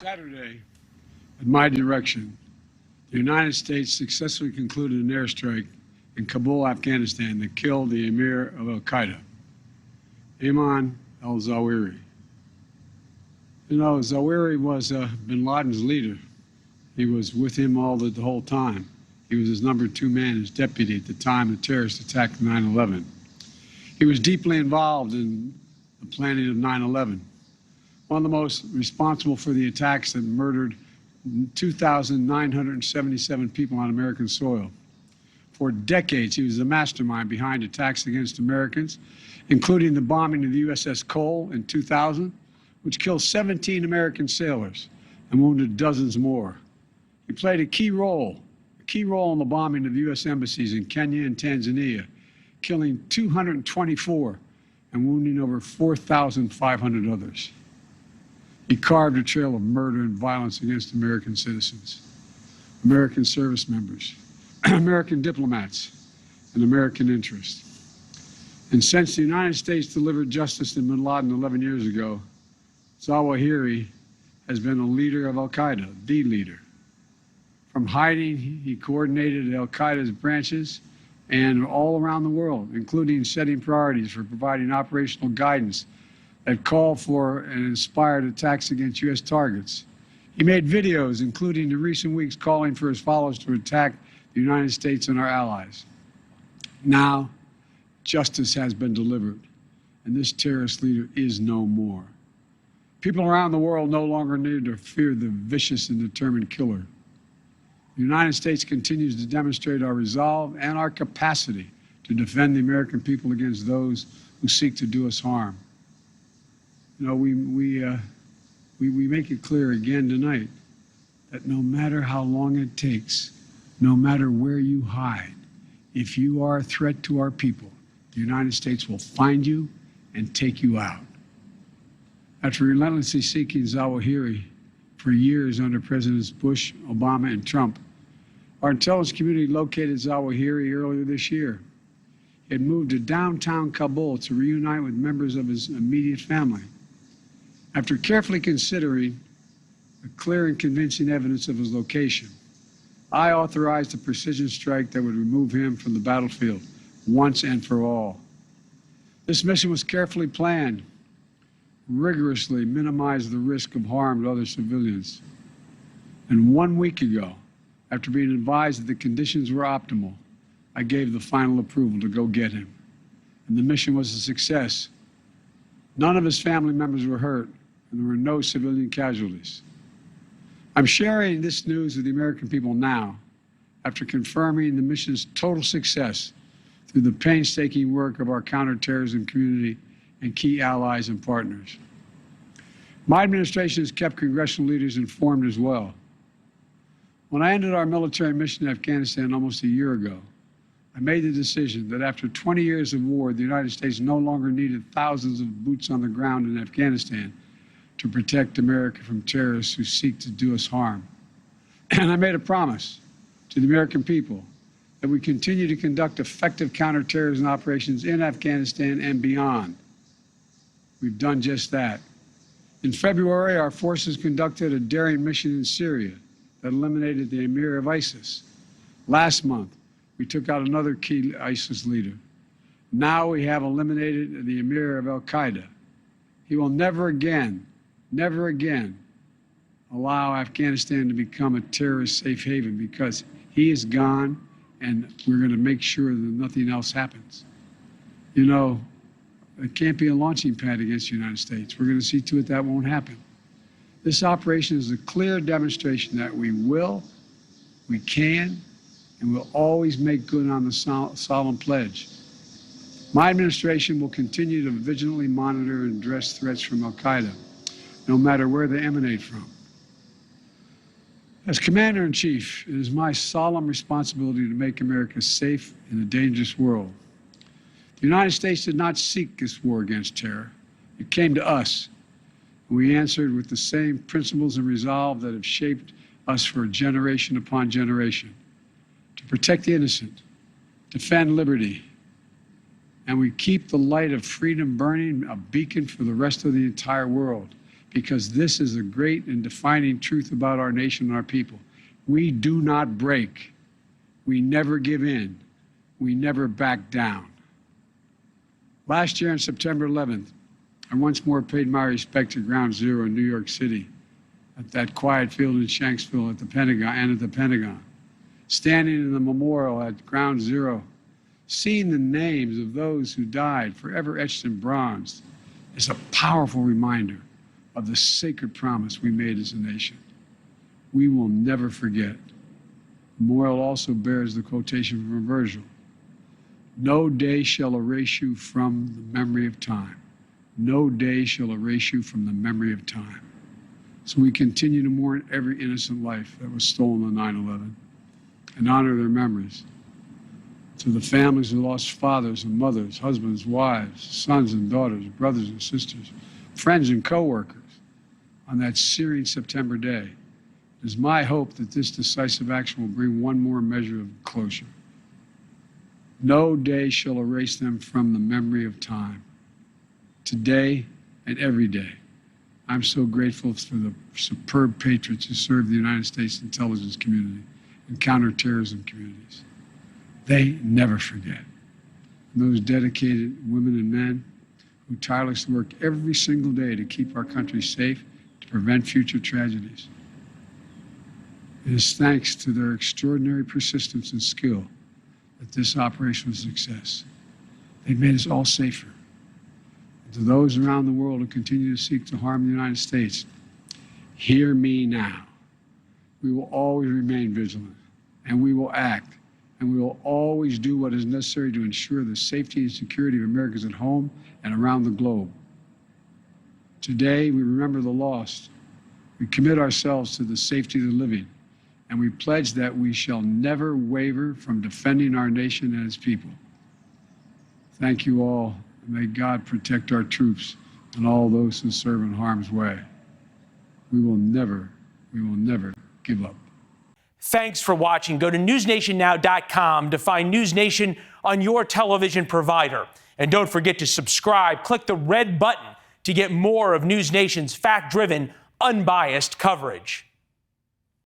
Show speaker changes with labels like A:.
A: Saturday, at my direction, the United States successfully concluded an airstrike in Kabul, Afghanistan that killed the emir of al-Qaeda, Ayman al-Zawahiri. You know, Zawahiri was bin Laden's leader. He was with him the whole time. He was his number two man, his deputy at the time the terrorists attacked 9/11. He was deeply involved in the planning of 9/11. One of the most responsible for the attacks that murdered 2,977 people on American soil. For decades, he was the mastermind behind attacks against Americans, including the bombing of the USS Cole in 2000, which killed 17 American sailors and wounded dozens more. He played a key role in the bombing of U.S. embassies in Kenya and Tanzania, killing 224 and wounding over 4,500 others. He carved a trail of murder and violence against American citizens, American service members, American diplomats, and American interests. And since the United States delivered justice to bin Laden 11 years ago, Zawahiri has been a leader of al-Qaeda, the leader. From hiding, he coordinated al-Qaeda's branches and all around the world, including setting priorities for providing operational guidance that called for and inspired attacks against U.S. targets. He made videos, including in recent weeks, calling for his followers to attack the United States and our allies. Now, justice has been delivered, and this terrorist leader is no more. People around the world no longer need to fear the vicious and determined killer. The United States continues to demonstrate our resolve and our capacity to defend the American people against those who seek to do us harm. You know, we make it clear again tonight that no matter how long it takes, no matter where you hide, if you are a threat to our people, the United States will find you and take you out. After relentlessly seeking Zawahiri for years under Presidents Bush, Obama, and Trump, our intelligence community located Zawahiri earlier this year. He had moved to downtown Kabul to reunite with members of his immediate family. After carefully considering the clear and convincing evidence of his location, I authorized a precision strike that would remove him from the battlefield once and for all. This mission was carefully planned, rigorously minimized the risk of harm to other civilians. And 1 week ago, after being advised that the conditions were optimal, I gave the final approval to go get him. And the mission was a success. None of his family members were hurt, and there were no civilian casualties. I'm sharing this news with the American people now, after confirming the mission's total success through the painstaking work of our counterterrorism community and key allies and partners. My administration has kept congressional leaders informed as well. When I ended our military mission in Afghanistan almost a year ago, I made the decision that after 20 years of war, the United States no longer needed thousands of boots on the ground in Afghanistan to protect America from terrorists who seek to do us harm. And I made a promise to the American people that we continue to conduct effective counterterrorism operations in Afghanistan and beyond. We've done just that. In February, our forces conducted a daring mission in Syria that eliminated the emir of ISIS. Last month, we took out another key ISIS leader. Now we have eliminated the emir of al-Qaeda. He will never again allow Afghanistan to become a terrorist safe haven, because he is gone, and we're going to make sure that nothing else happens. You know, it can't be a launching pad against the United States. We're going to see to it that won't happen. This operation is a clear demonstration that we will, we can, and will always make good on the solemn pledge. My administration will continue to vigilantly monitor and address threats from al-Qaeda, no matter where they emanate from. As Commander-in-Chief, it is my solemn responsibility to make America safe in a dangerous world. The United States did not seek this war against terror. It came to us. We answered with the same principles and resolve that have shaped us for generation upon generation: to protect the innocent, defend liberty, and we keep the light of freedom burning, a beacon for the rest of the entire world. because this is a great and defining truth about our nation and our people. We do not break. We never give in. We never back down. Last year on September 11th, I once more paid my respect to Ground Zero in New York City, at that quiet field in Shanksville at the Pentagon, standing in the memorial at Ground Zero, seeing the names of those who died forever etched in bronze is a powerful reminder of the sacred promise we made as a nation. We will never forget. The memorial also bears the quotation from Virgil: "No day shall erase you from the memory of time. No day shall erase you from the memory of time." So we continue to mourn every innocent life that was stolen on 9/11 and honor their memories. To the families who lost fathers and mothers, husbands, wives, sons and daughters, brothers and sisters, friends and co-workers on that searing September day, it is my hope that this decisive action will bring one more measure of closure. No day shall erase them from the memory of time. Today and every day, I'm so grateful for the superb patriots who serve the United States intelligence community and counterterrorism communities. They never forget. And those dedicated women and men who tirelessly work every single day to keep our country safe, to prevent future tragedies. It is thanks to their extraordinary persistence and skill that this operation was a success. They've made us all safer. And to those around the world who continue to seek to harm the United States, hear me now. We will always remain vigilant, and we will act, and we will always do what is necessary to ensure the safety and security of Americans at home and around the globe. Today, we remember the lost. We commit ourselves to the safety of the living, and we pledge that we shall never waver from defending our nation and its people. Thank you all, and may God protect our troops and all those who serve in harm's way. We will never give up.
B: Thanks for watching. Go to newsnationnow.com to find NewsNation on your television provider. And don't forget to subscribe. Click the red button to get more of NewsNation's fact-driven, unbiased coverage.